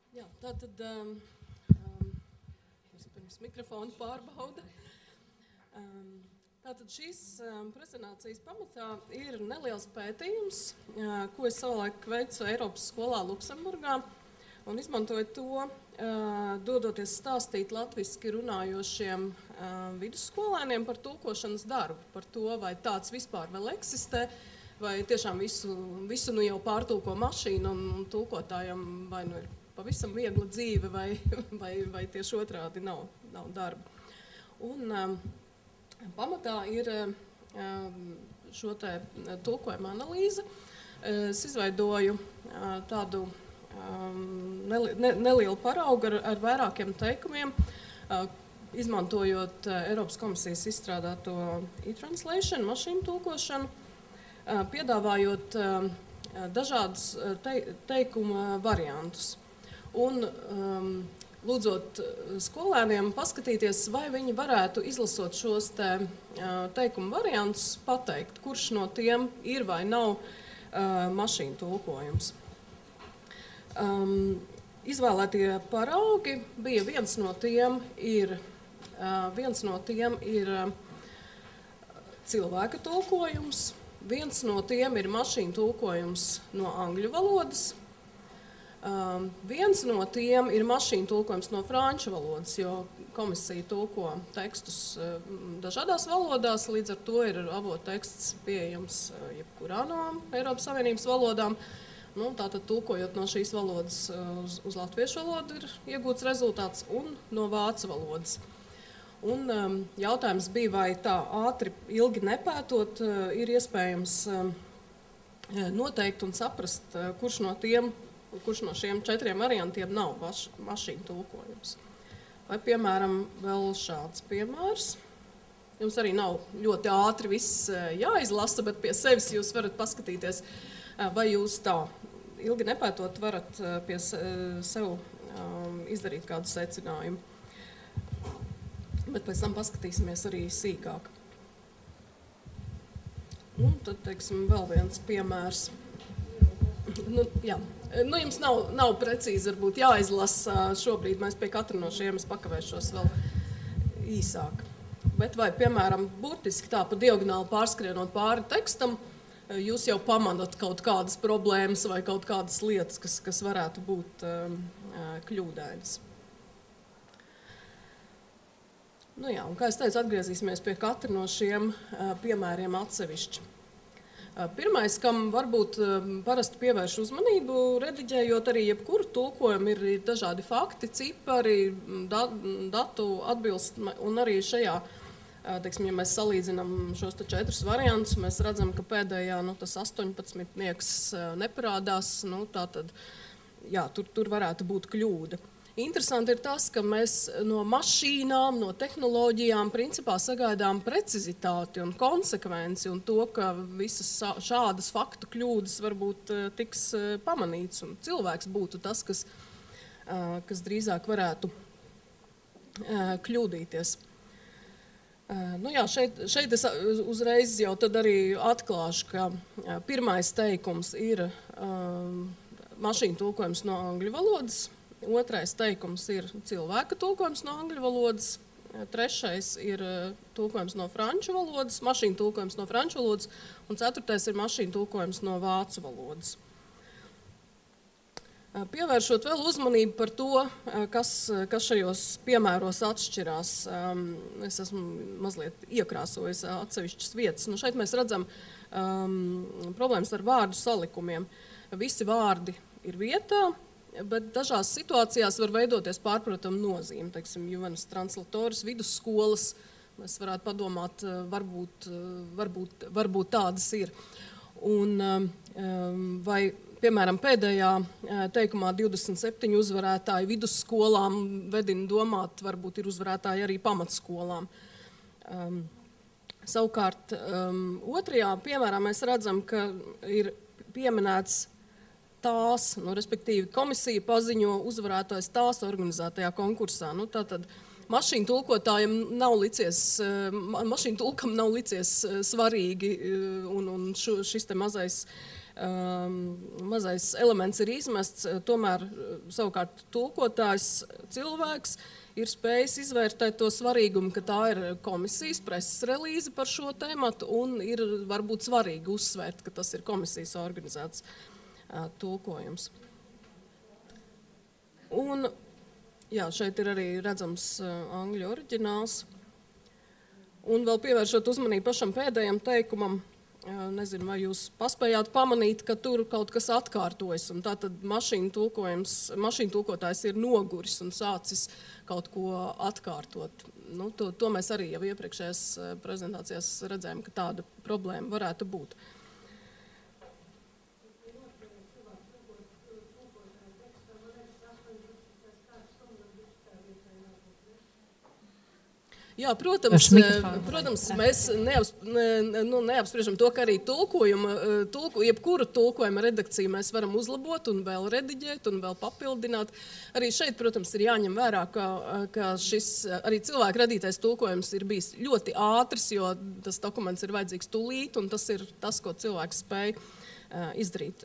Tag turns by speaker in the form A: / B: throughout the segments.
A: Jā, tātad pirms mikrofona pārbauda. Tātad šīs prezentācijas pamatā ir neliels pētījums, ko es savulaik veicu Eiropas skolā Luksemburgā, un izmantoju to, dodoties stāstīt latviski runājošiem vidusskolēniem par tulkošanas darbu, par to, vai tāds vispār vēl eksistē, vai tiešām visu nu jau pārtulko mašīnu un tulkotājam vai nu ir pavisam viegla dzīve, vai tieši otrādi nav darba. Un pamatā ir šo te tulkojuma analīze. Es izveidoju tādu nelielu paraugu ar vairākiem teikumiem, izmantojot Eiropas komisijas izstrādāto e-translation, mašīnu tulkošanu, piedāvājot dažādus teikuma variantus. Un lūdzot skolēniem paskatīties, vai viņi varētu izlasot šos teikumu variantus, pateikt, kurš no tiem ir vai nav mašīnu tulkojums. Izvēlētie paraugi bija viens no tiem ir cilvēka tulkojums, viens no tiem ir mašīnu tulkojums no angļu valodas, viens no tiem ir mašīnu tulkojums no franču valodas, jo komisija tulko tekstus dažādās valodās, līdz ar to ir avotu teksts pieejams jebkurā no Eiropas Savienības valodām. Nu, tātad tulkojot no šīs valodas uz latviešu valodu ir iegūts rezultāts un no vācu valodas. Un jautājums bija, vai tā ātri, ilgi nepētot, ir iespējams noteikt un saprast, kurš no šiem 4 variantiem nav mašīnu tulkojums. Vai, piemēram, vēl šāds piemērs. Jums arī nav ļoti ātri viss jāizlasa, bet pie sevis jūs varat paskatīties, vai jūs tā ilgi nepētot varat pie sev izdarīt kādu secinājumu. Bet pēc tam paskatīsimies arī sīkāk. Un tad, teiksim, vēl viens piemērs. Jums nav precīzi varbūt jāizlasa šobrīd, mēs pie katra no šiem es pakavēšos vēl īsāk. Bet vai, piemēram, burtiski tā pa diagonāli pārskrienot pāri tekstam, jūs jau pamanat kaut kādas problēmas vai kaut kādas lietas, kas varētu būt kļūdainas. Nu jā, un kā es teicu, atgriezīsimies pie katra no šiem piemēriem atsevišķi. Pirmais, kam varbūt parasti pievērš uzmanību, rediģējot arī jebkuru tulkojumu, ir dažādi fakti, cipari, datu atbilst, un arī šajā, teiksim, ja mēs salīdzinām šos 4 variantus, mēs redzam, ka pēdējā, tas 18-nieks neparādās, tātad, jā, tur varētu būt kļūda. Interesanti ir tas, ka mēs no mašīnām, no tehnoloģijām principā sagaidām precizitāti un konsekvenci un to, ka visas šādas faktu kļūdas varbūt tiks pamanīts un cilvēks būtu tas, kas drīzāk varētu kļūdīties. Nu jā, šeit es uzreiz jau tad arī atklāšu, ka pirmais teikums ir mašīnu tulkojums no angļu valodas. Otrais teikums ir cilvēka tulkojums no angļu valodas, trešais ir tulkojums no franču valodas, mašīnu tulkojums no franču valodas, un ceturtais ir mašīnu tulkojums no vācu valodas. Pievēršot vēl uzmanību par to, kas šajos piemēros atšķirās, es esmu mazliet iekrāsojis atsevišķas vietas. Nu, šeit mēs redzam problēmas ar vārdu salikumiem. Visi vārdi ir vietā, bet dažās situācijās var veidoties pārpratama nozīme. Teiksim, Juvenas translatoris, vidusskolas, mēs varētu padomāt, varbūt tādas ir. Un vai, piemēram, pēdējā teikumā 27 uzvarētāji vidusskolām vedina domāt, varbūt ir uzvarētāji arī pamatskolām. Savukārt, otrajā piemērā mēs redzam, ka ir pieminēts tās, respektīvi komisija paziņo uzvarētājs tās organizētajā konkursā. Tātad mašīnu tulkotājiem mašīnu tulkam nav licies svarīgi un šis te mazais mazais elements ir izmests, tomēr savukārt tulkotājs cilvēks ir spējis izvērtēt to svarīgumu, ka tā ir komisijas preses relīze par šo tēmatu un ir varbūt svarīgi uzsvērt, ka tas ir komisijas organizēts tulkojums. Un, jā, šeit ir arī redzams angļu oriģināls. Un vēl pievēršot uzmanību pašam pēdējam teikumam, nezinu, vai jūs paspējāt pamanīt, ka tur kaut kas atkārtojas, un tātad mašīnu tulkotājs ir noguris un sācis kaut ko atkārtot. Nu, to mēs arī jau iepriekšējās prezentācijās redzējām, ka tāda problēma varētu būt. Jā, protams, mēs neapspriežam to, ka arī jebkuru tulkojuma redakciju mēs varam uzlabot un vēl rediģēt un vēl papildināt. Arī šeit, protams, ir jāņem vērā, ka šis arī cilvēku radītais tulkojums ir bijis ļoti ātrs, jo tas dokuments ir vajadzīgs tūlīt, un tas ir tas, ko cilvēks spēj izdarīt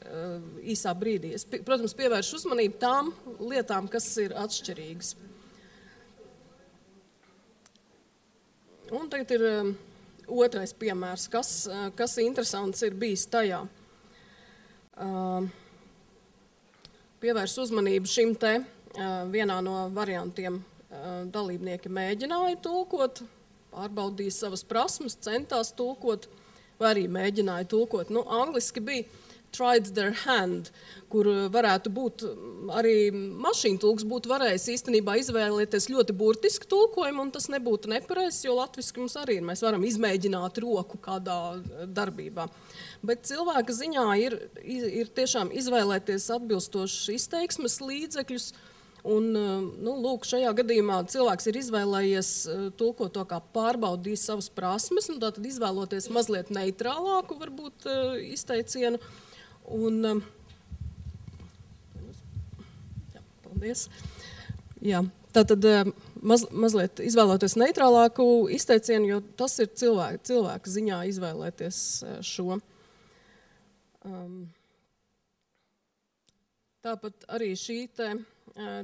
A: īsā brīdī. Es, protams, pievēršu uzmanību tām lietām, kas ir atšķirīgas. Un tagad ir otrais piemērs, kas interesants ir bijis tajā. Pievērš uzmanību šim te vienā no variantiem dalībnieki mēģināja tulkot, pārbaudīja savas prasmes, centās tulkot, vai arī mēģināja tulkot. Nu, angliski bija tried their hand, kur varētu būt arī mašīnu tulks būtu varējis īstenībā izvēlēties ļoti burtisku tulkojumu, un tas nebūtu nepareizs, jo latviski mums arī ir. Mēs varam izmēģināt roku kādā darbībā. Bet cilvēka ziņā ir tiešām izvēlēties atbilstošus izteiksmes līdzekļus, un, nu, lūk, šajā gadījumā cilvēks ir izvēlējies tulkot to, kā pārbaudījis savas prasmes, un tātad izvēloties mazliet neitrālāku, varbūt, izteicienu. Un, jā, paldies. Jā, tātad mazliet izvēloties neitrālāku izteicienu, jo tas ir cilvēka ziņā izvēlēties šo. Tāpat arī šī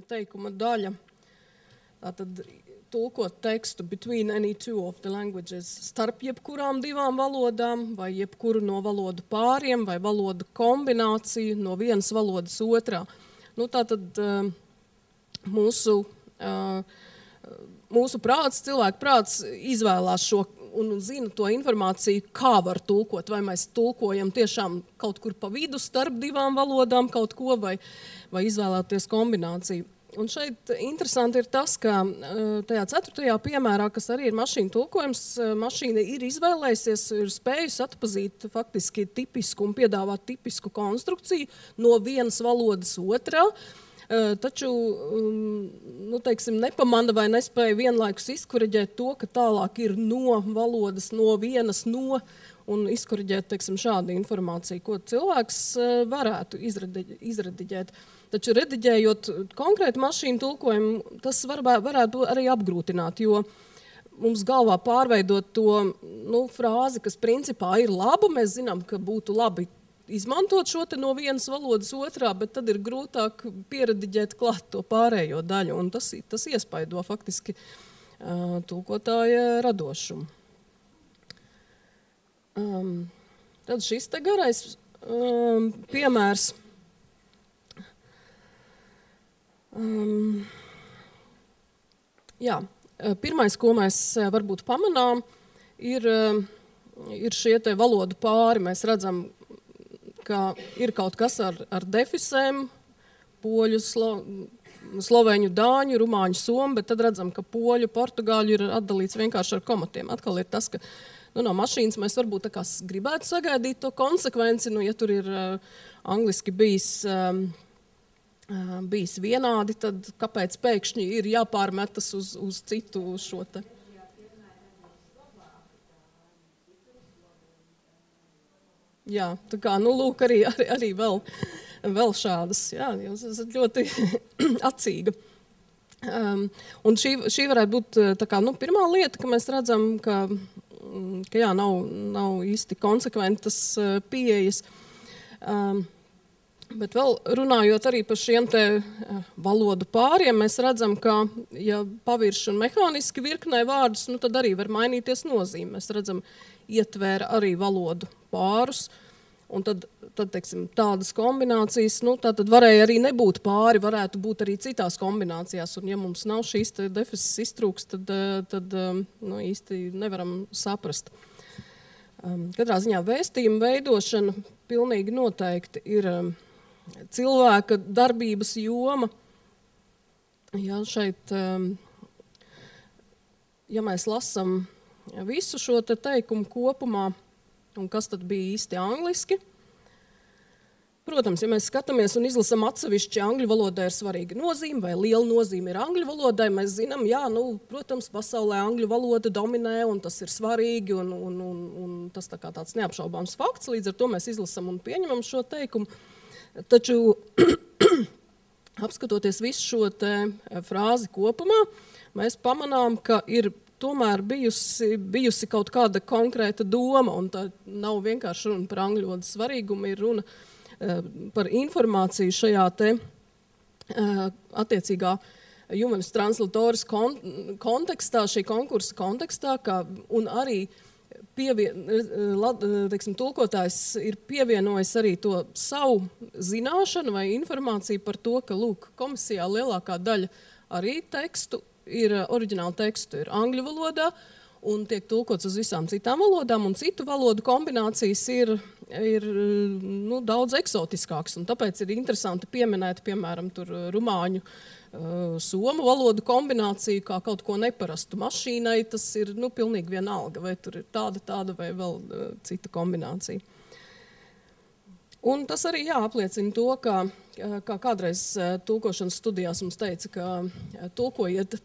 A: teikuma daļa, tātad tulkot tekstu between any two of the languages, starp jebkurām divām valodām, vai jebkuru no valodu pāriem, vai valodu kombināciju no vienas valodas otrā. Nu, tātad mūsu prāts, cilvēku prāts izvēlās šo un zina to informāciju, kā var tulkot, vai mēs tulkojam tiešām kaut kur pa vidu starp divām valodām kaut ko, vai izvēlēties kombināciju. Un šeit interesanti ir tas, ka tajā 4. piemērā, kas arī ir mašīna tulkojums, mašīna ir izvēlējusies, ir spējusi atpazīt faktiski tipisku un piedāvāt tipisku konstrukciju no vienas valodas otrā, taču, nu, teiksim, nepamana vai nespēja vienlaikus izkoriģēt to, ka tālāk ir no valodas, no vienas no, un izkoriģēt, teiksim, šādu informāciju, ko cilvēks varētu izrediģēt. Taču rediģējot konkrētu mašīnu tulkojumu, tas varētu arī apgrūtināt, jo mums galvā pārveidot to, nu, frāzi, kas principā ir laba, mēs zinām, ka būtu labi izmantot šo te no vienas valodas otrā, bet tad ir grūtāk pierediģēt klāt to pārējo daļu, un tas iespaido faktiski tulkotāja radošumu. Tad šis te garais piemērs. Jā, pirmais, ko mēs varbūt pamanām, ir šie te valodu pāri. Mēs redzam, ka ir kaut kas ar defisēm, poļu, sloveņu, dāņu, rumāņu, somu, bet tad redzam, ka poļu, portugāļu ir atdalīts vienkārši ar komatiem. Atkal ir tas, ka no mašīnas mēs varbūt tā kā gribētu sagaidīt to konsekvenci, ja tur ir angliski bijis vienādi, tad kāpēc pēkšņi ir jāpārmetas uz citu šo te? Jā, tā kā, nu, lūk, arī vēl šādas, jā, jūs esat ļoti acīga. Un šī varētu būt tā kā, nu, pirmā lieta, ka mēs redzam, ka jā, nav īsti konsekventas pieejas. Bet vēl runājot arī par šiem te valodu pāriem, mēs redzam, ka, ja pavirš un mehāniski virknē vārdus, nu tad arī var mainīties nozīme. Mēs redzam, ietvēra arī valodu pārus, un tad teiksim, tādas kombinācijas, nu tā tad varēja arī nebūt pāri, varētu būt arī citās kombinācijās, un ja mums nav šīs te defisis iztrūks, tad nu, īsti nevaram saprast. Katrā ziņā vēstījuma veidošana pilnīgi noteikti ir cilvēka darbības joma. Ja šeit, ja mēs lasam visu šo te teikumu kopumā, un kas tad bija īsti angliski, protams, ja mēs skatāmies un izlasam atsevišķi angļu valodai ir svarīga nozīme, vai liela nozīme ir angļu valodai, mēs zinām, jā, nu, protams, pasaulē angļu valoda dominē, un tas ir svarīgi, un tas tā kā tāds neapšaubāms fakts, līdz ar to mēs izlasam un pieņemam šo teikumu. Taču, apskatoties visu šo te frāzi kopumā, mēs pamanām, ka ir tomēr bijusi kaut kāda konkrēta doma, un tā nav vienkārši runa par angļu valodas svarīgumu, ir runa par informāciju šajā te attiecīgā Juvenis Translatoris kontekstā, šī konkursa kontekstā, un arī tulkotājs ir pievienojis arī to savu zināšanu vai informāciju par to, ka, lūk, komisijā lielākā daļa arī tekstu oriģinālu tekstu ir angļu valodā un tiek tulkots uz visām citām valodām, un citu valodu kombinācijas ir nu, daudz eksotiskāks, un tāpēc ir interesanti pieminēt, piemēram, tur rumāņu, somu valodu kombināciju kā kaut ko neparastu. Mašīnai tas ir nu, pilnīgi vienalga, vai tur ir tāda vai vēl cita kombinācija. Un tas arī apliecina to, kā kādreiz tulkošanas studijās mums teica, ka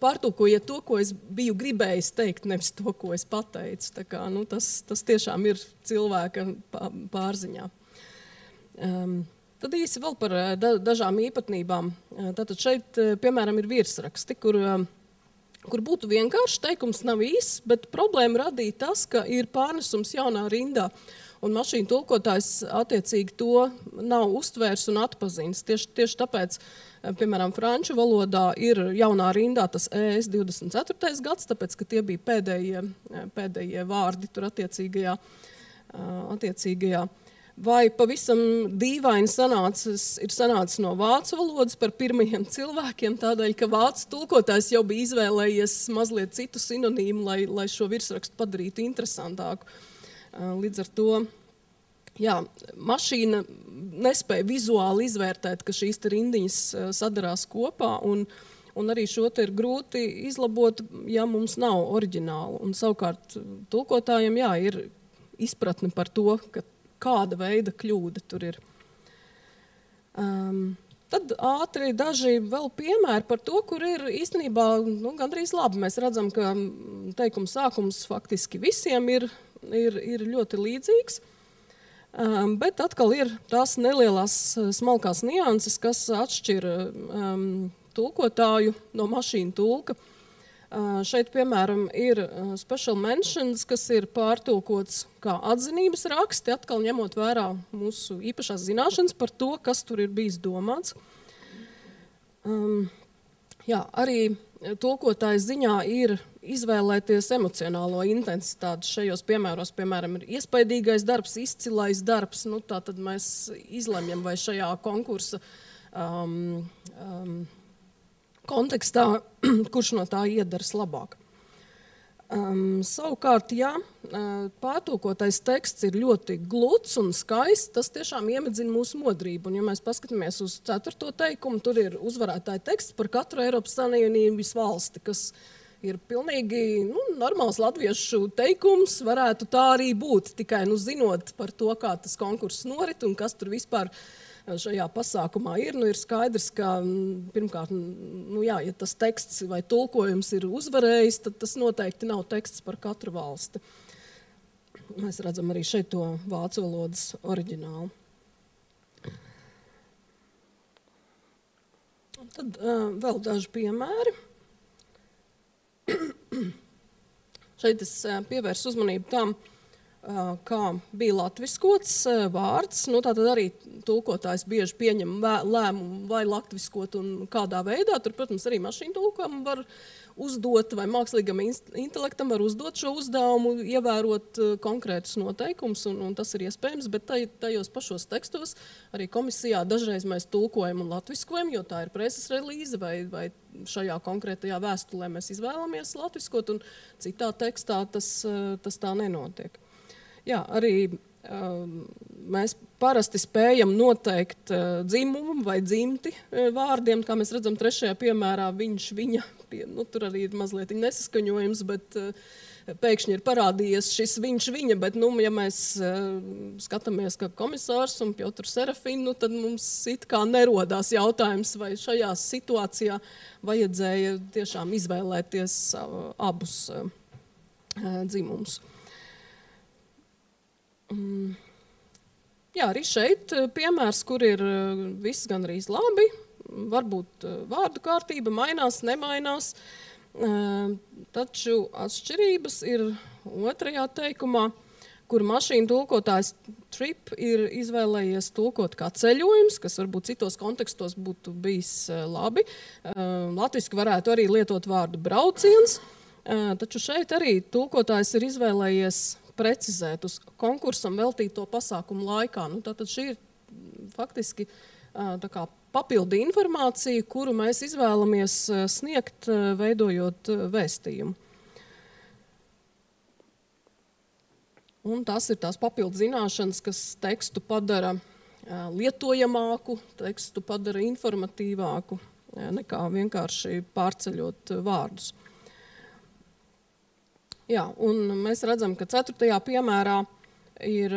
A: pārtulkojiet to, ko es biju gribējis teikt, nevis to, ko es pateicu. Tā kā, nu, tas tiešām ir cilvēka pārziņā. Tad īsi vēl par dažām īpatnībām. Tātad šeit, piemēram, ir virsraksti, kur būtu vienkārši teikums nav īss, bet problēma radīja tas, ka ir pārnesums jaunā rindā. Un mašīnu tulkotājs attiecīgi to nav uztvērs un atpazīst. Tieši tāpēc, piemēram, franču valodā ir jaunā rindā tas ES 24. gads, tāpēc, ka tie bija pēdējie vārdi tur attiecīgajā. Vai pavisam dīvaini ir sanācis no vācu valodas par pirmajiem cilvēkiem, tādēļ, ka vācu tulkotājs jau bija izvēlējies mazliet citu sinonīmu, lai šo virsrakstu padarītu interesantāku. Līdz ar to, mašīna nespēja vizuāli izvērtēt, ka šīs rindiņas sadarās kopā, un arī šo te ir grūti izlabot, ja mums nav oriģināla. Un savukārt tulkotājiem, ir izpratne par to, ka kāda veida kļūda tur ir. Tad ātri daži vēl piemēri par to, kur ir īstenībā gandrīz labi. Mēs redzam, ka teikuma sākums faktiski visiem ir ļoti līdzīgs, bet atkal ir tās nelielās smalkās nianses, kas atšķir tulkotāju no mašīnu tulka. Šeit, piemēram, ir special mentions, kas ir pārtulkots kā atzinības raksti, atkal ņemot vērā mūsu īpašās zināšanas par to, kas tur ir bijis domāts. Arī tulkotāja ziņā ir izvēlēties emocionālo intensitāti šajos piemēros. Piemēram, ir iespaidīgais darbs, izcilais darbs. Nu, tā tad mēs izlemjam, vai šajā konkursa kontekstā, kurš no tā iedars labāk. Savukārt, pārtulkotais teksts ir ļoti gluds un skaists, tas tiešām iemedzina mūsu modrību. Un, ja mēs paskatāmies uz 4. teikumu, tur ir uzvarētāja teksts par katru Eiropas Savienības valsti, kas ir pilnīgi normāls latviešu teikums, varētu tā arī būt, tikai zinot par to, kā tas konkurss norit un kas tur vispār šajā pasākumā ir. Ir skaidrs, ka pirmkārt, ja tas teksts vai tulkojums ir uzvarējis, tad tas noteikti nav teksts par katru valsti. Mēs redzam arī šeit to vācu valodas oriģinālu. Tad vēl daži piemēri. Šeit es pievērsu uzmanību tam, kā bija latviskots vārds. Nu, tātad arī tulkotājs bieži pieņem lēmumu vai latviskot un kādā veidā. Tur, protams, arī mašīnu tulkam var uzdot, vai mākslīgam intelektam var uzdot šo uzdevumu, ievērot konkrētus noteikumus, un tas ir iespējams, bet tajos pašos tekstos arī komisijā dažreiz mēs tulkojam un latviskojam, jo tā ir preses relīze, vai šajā konkrētajā vēstulē mēs izvēlamies latviskot, un citā tekstā tas tā nenotiek. Jā, arī mēs parasti spējam noteikt dzimumu vai dzimti vārdiem, kā mēs redzam trešajā piemērā, viņš, viņa, nu, tur arī ir mazliet nesaskaņojums, bet pēkšņi ir parādījies šis viņš, viņa, bet, nu, ja mēs skatāmies, ka komisārs un Piotrs Serafin, nu, tad mums it kā nerodās jautājums, vai šajā situācijā vajadzēja tiešām izvēlēties abus dzimumus. Jā, arī šeit piemērs, kur ir viss gandrīz labi, varbūt vārdu kārtība mainās, nemainās, taču atšķirības ir otrajā teikumā, kur mašīnu tulkotājs trip ir izvēlējies tulkot kā ceļojums, kas varbūt citos kontekstos būtu bijis labi. Latviski varētu arī lietot vārdu brauciens, taču šeit arī tulkotājs ir izvēlējies precizēt uz konkursam veltīto pasākumu laikā. Nu, tātad šī ir faktiski tā kā papildu informācija, kuru mēs izvēlamies sniegt, veidojot vēstījumu. Un tas ir tās papildu zināšanas, kas tekstu padara lietojamāku, tekstu padara informatīvāku, nekā vienkārši pārceļot vārdus. Jā, un mēs redzam, ka 4. piemērā ir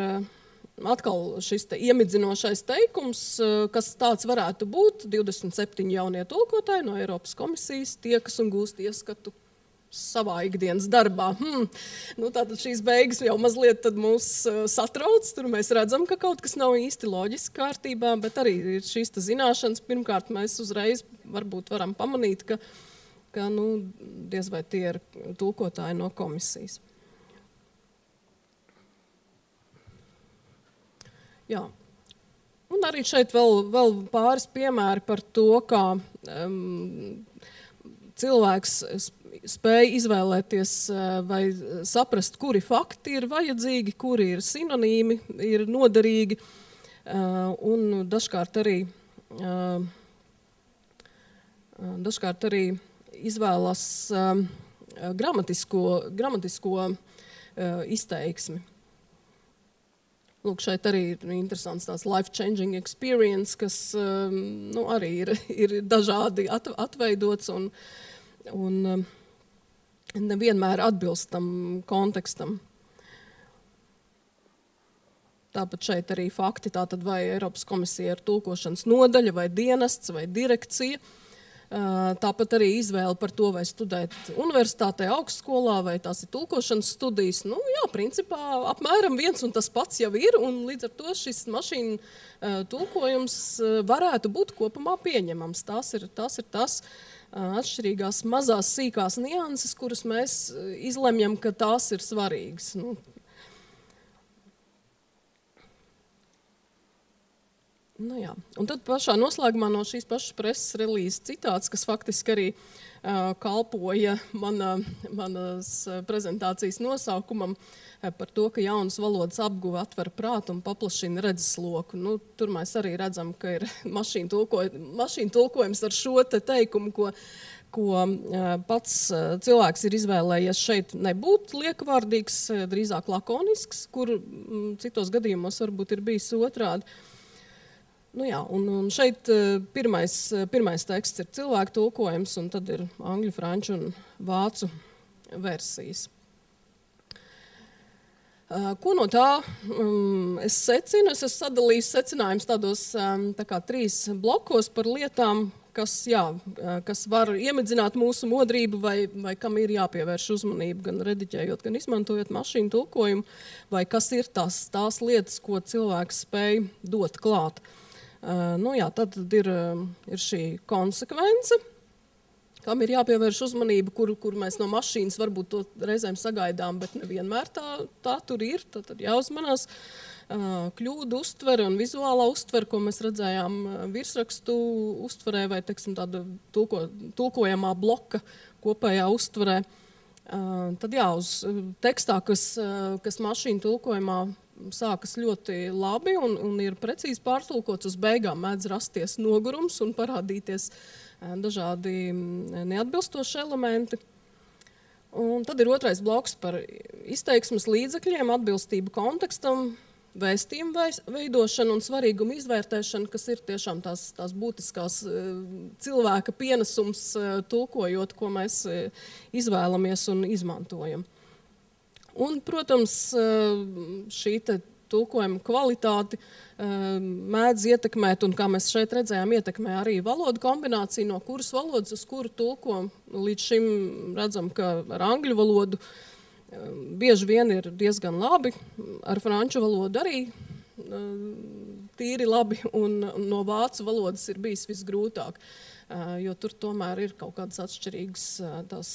A: atkal šis iemidzinošais teikums, kas tāds varētu būt. 27 jaunie tulkotāji no Eiropas komisijas tiekas un gūst ieskatu savā ikdienas darbā. Nu, tātad šīs beigas jau mazliet tad mūs satrauc, tur mēs redzam, ka kaut kas nav īsti loģiski kārtībā, bet arī ir šīs zināšanas. Pirmkārt, mēs uzreiz varbūt varam pamanīt, ka nu, diez vai tie ir tulkotāji no komisijas. Jā. Un arī šeit vēl pāris piemēri par to, kā cilvēks spēja izvēlēties vai saprast, kuri fakti ir vajadzīgi, kuri ir sinonīmi, ir noderīgi, un dažkārt arī izvēlas gramatisko izteiksmi. Lūk, šeit arī ir interesants tās life-changing experience, kas nu, arī ir dažādi atveidots un nevienmēr atbilst tam kontekstam. Tāpat šeit arī fakti, tātad vai Eiropas komisija ir tulkošanas nodaļa, vai dienests, vai direkcija. Tāpat arī izvēle par to, vai studēt universitātē, augstskolā, vai tās ir tulkošanas studijas. Nu, jā, principā apmēram viens un tas pats jau ir, un līdz ar to šis mašīnu tulkojums varētu būt kopumā pieņemams. Tās ir atšķirīgās mazās sīkās nianses, kuras mēs izlemjam, ka tās ir svarīgas. Nu jā. Un tad pašā noslēgumā no šīs pašas preses relīzes citāts, kas faktiski arī kalpoja manas prezentācijas nosaukumam par to, ka jaunas valodas apguve atver prātu un paplašina redzesloku. Nu, tur mēs arī redzam, ka ir mašīnu tulkojums ar šo te teikumu, ko pats cilvēks ir izvēlējies šeit nebūt liekvārdīgs, drīzāk lakonisks, kur citos gadījumos varbūt ir bijis otrādi. Nu jā, un šeit pirmais teksts ir cilvēku tulkojums, un tad ir angļu, franču un vācu versijas. Ko no tā es secinu? Es esmu sadalījis secinājumus tādos tā kā 3 blokos par lietām, kas var iemedzināt mūsu modrību vai kam ir jāpievērš uzmanību, gan rediģējot, gan izmantojot mašīnu tulkojumu, vai kas ir tās lietas, ko cilvēks spēj dot klāt. Nu jā, tad ir šī konsekvence, tam ir jāpievērš uzmanība, kur mēs no mašīnas varbūt to reizēm sagaidām, bet nevienmēr tā tur ir, tad jāuzmanās. Kļūdu uztvere un vizuālā uztvere, ko mēs redzējām virsrakstu uztverē vai, teiksim, tāda tulkojamā bloka kopējā uztverē. Tad jā, uz tekstā, kas mašīnu tulkojumā sākas ļoti labi un ir precīzi pārtulkots, uz beigām mēdz rasties nogurums un parādīties dažādi neatbilstoši elementi. Un tad ir otrais bloks par izteiksmes līdzekļiem, atbilstību kontekstam, vēstījumu veidošanu un svarīgumu izvērtēšanu, kas ir tiešām tās būtiskās cilvēka pienesums tulkojot, ko mēs izvēlamies un izmantojam. Un, protams, šī tulkojuma kvalitāti mēdz ietekmēt, un kā mēs šeit redzējām, ietekmē arī valodu kombināciju, no kuras valodas uz kuru tulko. Līdz šim redzam, ka ar angļu valodu bieži vien ir diezgan labi, ar franču valodu arī tīri labi, un no vācu valodas ir bijis visgrūtāk, jo tur tomēr ir kaut kādas atšķirīgas tās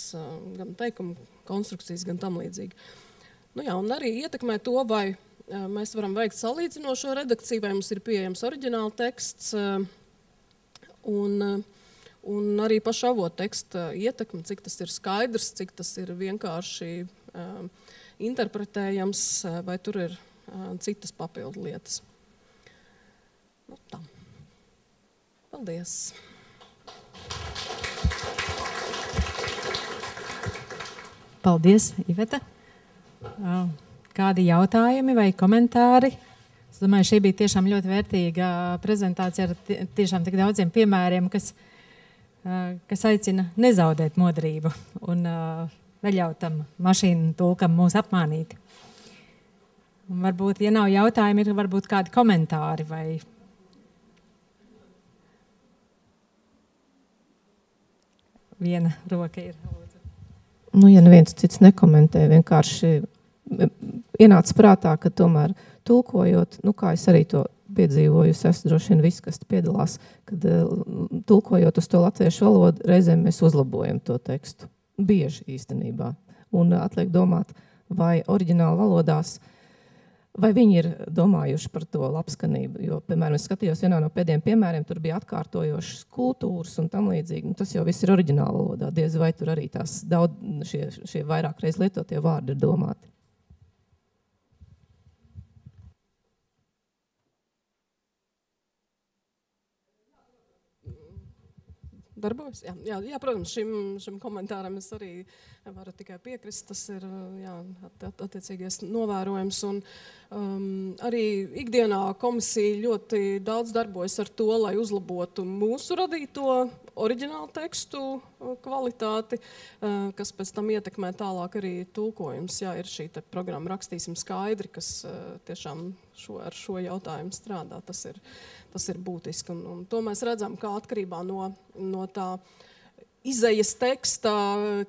A: gan teikuma konstrukcijas, gan tam līdzīgi. Nu jā, un arī ietekmē to, vai mēs varam veikt salīdzinošo redakciju, vai mums ir pieejams oriģināla teksts, un arī paša avota teksta ietekme, cik tas ir skaidrs, cik tas ir vienkārši interpretējams, vai tur ir citas papildu lietas. Nu, tā. Paldies!
B: Paldies, Iveta! Kādi jautājumi vai komentāri? Es domāju, šī bija tiešām ļoti vērtīga prezentācija ar tiešām tik daudziem piemēriem, kas aicina nezaudēt modrību un neļaut tam mašīnu tulkam mūs apmānīt. Un varbūt, ja nav jautājumi, ir varbūt kādi komentāri vai... Viena roka ir.
C: Nu, ja neviens cits nekomentē, vienkārši ienāca prātā, ka tomēr tulkojot, nu kā es arī to piedzīvoju, es esmu droši vien viss, kas piedalās, kad tulkojot uz to latviešu valodu, reizēm mēs uzlabojam to tekstu. Bieži īstenībā. Un atliek domāt, vai oriģināla valodās, vai viņi ir domājuši par to labskanību. Jo, piemēram, es skatījos vienā no pēdējiem piemēriem, tur bija atkārtojošas kultūras un tam līdzīgi. Nu, tas jau viss ir oriģināla valodā. Diez vai tur arī tās daudz šie vairāk reiz lietotie vārdi ir domāti.
A: Darbojas? Jā, protams, šim komentāram es arī varu tikai piekrist. Tas ir attiecīgais novērojums. Un, arī ikdienā komisija ļoti daudz darbojas ar to, lai uzlabotu mūsu radīto oriģinālu tekstu kvalitāti, kas pēc tam ietekmē tālāk arī tulkojums. Jā, ir šī programma Rakstīsim skaidri, kas tiešām ar šo jautājumu strādā. Tas ir būtiski. Un to mēs redzam, kā atkarībā no tā izejas teksta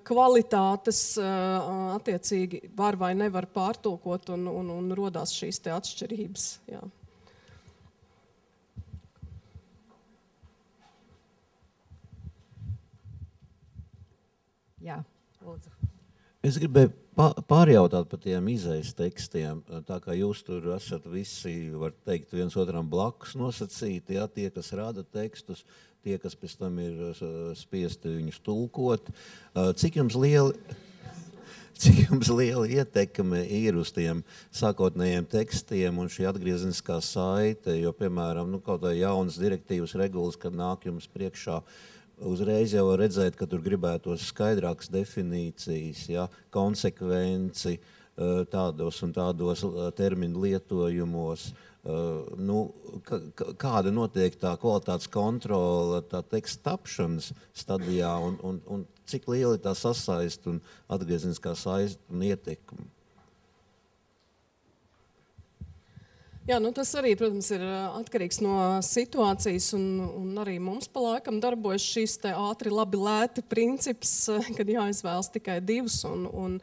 A: kvalitātes attiecīgi var vai nevar pārtulkot un rodās šīs te atšķirības. Jā.
B: Jā, lūdzu.
D: Es gribēju pārjautāt par tiem izejas tekstiem, tā kā jūs tur esat visi, var teikt, viens otram blakus nosacīti, ja, tie, kas rada tekstus, tie, kas pēc tam ir spiesti viņus tulkot. Cik jums liela ietekme ir uz tiem sākotnējiem tekstiem un šī atgriezeniskā saite, jo, piemēram, kaut kā jaunas direktīvas regulas, kad nāk jums priekšā, uzreiz jau redzēt, ka tur gribētos skaidrākas definīcijas, ja, konsekvenci tādos un tādos terminu lietojumos. Kāda notiek tā kvalitātes kontrola tā teksta tapšanas stadijā un cik liela ir tā sasaist un atgriezeniskā saist un ietekme?
A: Jā, nu tas arī, protams, ir atkarīgs no situācijas, un arī mums pa laikam darbojas šīs te ātri, labi, lēti princips, kad jāizvēlas tikai divus, un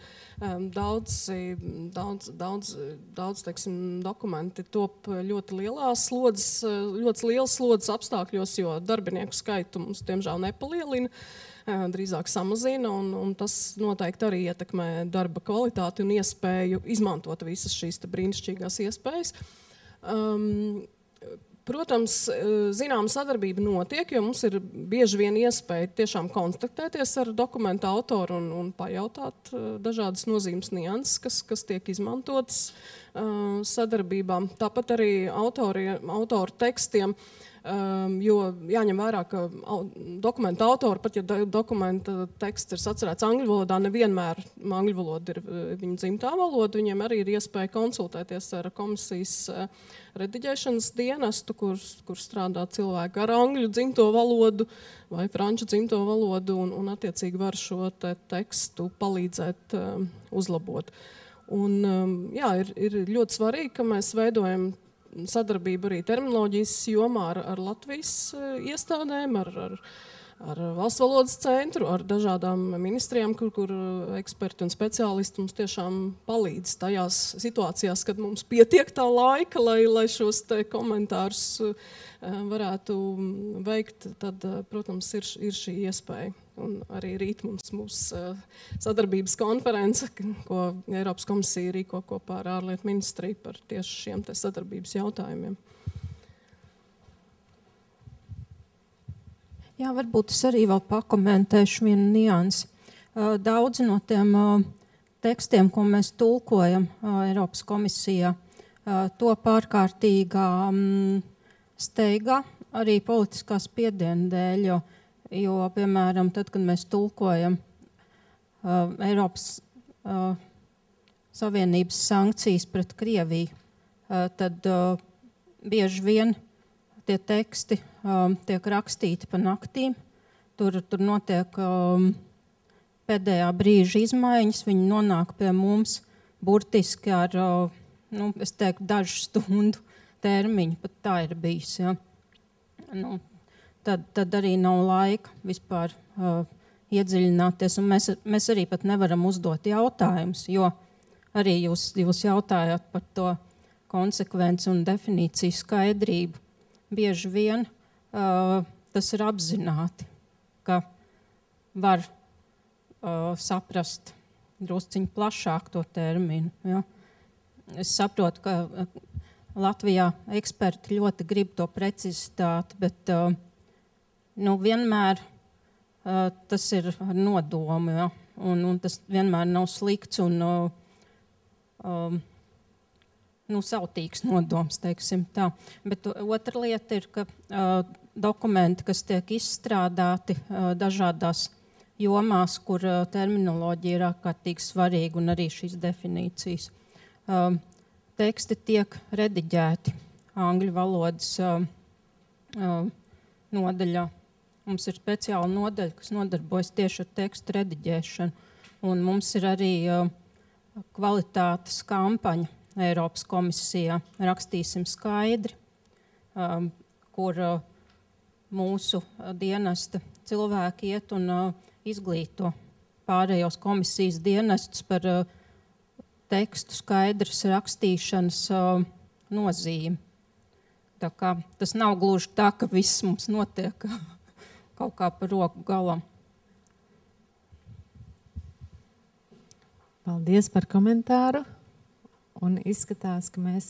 A: daudz teiksim, dokumenti top ļoti lielās slodzes, ļoti liels slodzes apstākļos, jo darbinieku skaitu mums, diemžēl, nepalielina. Drīzāk samazina, un tas noteikti arī ietekmē darba kvalitāti un iespēju izmantot visas šīs brīnišķīgās iespējas. Protams, zinām sadarbība notiek, jo mums ir bieži vien iespēja tiešām kontaktēties ar dokumentu autoru un pajautāt dažādas nozīmes nianses, kas tiek izmantotas sadarbībā. Tāpat arī autoru tekstiem, jo jāņem vērā, ka dokumenta autori, pat ja dokumenta teksts ir sacerēts angļu valodā, nevienmēr angļu valoda ir viņa dzimtā valoda, viņiem arī ir iespēja konsultēties ar komisijas rediģēšanas dienestu, kur strādā cilvēki ar angļu dzimto valodu vai franču dzimto valodu, un attiecīgi var šo tekstu palīdzēt uzlabot. Un, jā, ir ļoti svarīgi, ka mēs veidojam sadarbību arī terminoloģijas jomā ar Latvijas iestādēm, ar valsts valodas centru, ar dažādām ministrijām, kur eksperti un speciālisti mums tiešām palīdz tajās situācijās, kad mums pietiek tā laika, lai šos te komentārus varētu veikt, tad, protams, ir šī iespēja. Un arī rīt mums sadarbības konference, ko Eiropas komisija rīko kopā ar ārlietu ministriju par tieši šiem te sadarbības jautājumiem.
E: Jā, varbūt es arī vēl pakomentēšu vienu niansi. Daudzi no tiem tekstiem, ko mēs tulkojam Eiropas komisijā, to pārkārtīgā steigā arī politiskā spiediena dēļ, jo, piemēram, tad, kad mēs tulkojam Eiropas Savienības sankcijas pret Krieviju, tad bieži vien tie teksti tiek rakstīti pa naktīm. Tur notiek pēdējā brīža izmaiņas, viņi nonāk pie mums burtiski ar, es teiktu, dažu stundu termiņu, pat tā ir bijis. Ja. Tad arī nav laika vispār iedziļināties, un mēs arī pat nevaram uzdot jautājumus, jo arī jūs jautājāt par to konsekvenci un definīciju skaidrību. Bieži vien tas ir apzināti, ka var saprast drusciņ plašāk to terminu. Ja. Es saprotu, ka Latvijā eksperti ļoti grib to precizitāti, bet vienmēr tas ir ar nodomu, ja, un tas vienmēr nav slikts un sautīgs nodoms, teiksim tā. Bet otra lieta ir, ka dokumenti, kas tiek izstrādāti dažādās jomās, kur terminoloģija ir ārkārtīgi svarīga un arī šīs definīcijas. Teksti tiek rediģēti angļu valodas nodaļā. Mums ir speciāla nodaļa, kas nodarbojas tieši ar tekstu rediģēšanu. Un mums ir arī kvalitātes kampaņa Eiropas komisijā Rakstīsim skaidri, kur mūsu dienesta cilvēki iet un izglīto pārējos komisijas dienestus par tekstu skaidras rakstīšanas nozīmi. Tā kā tas nav gluži tā, ka viss mums notiek kaut kā par roku galam.
B: Paldies par komentāru. Un izskatās, ka mēs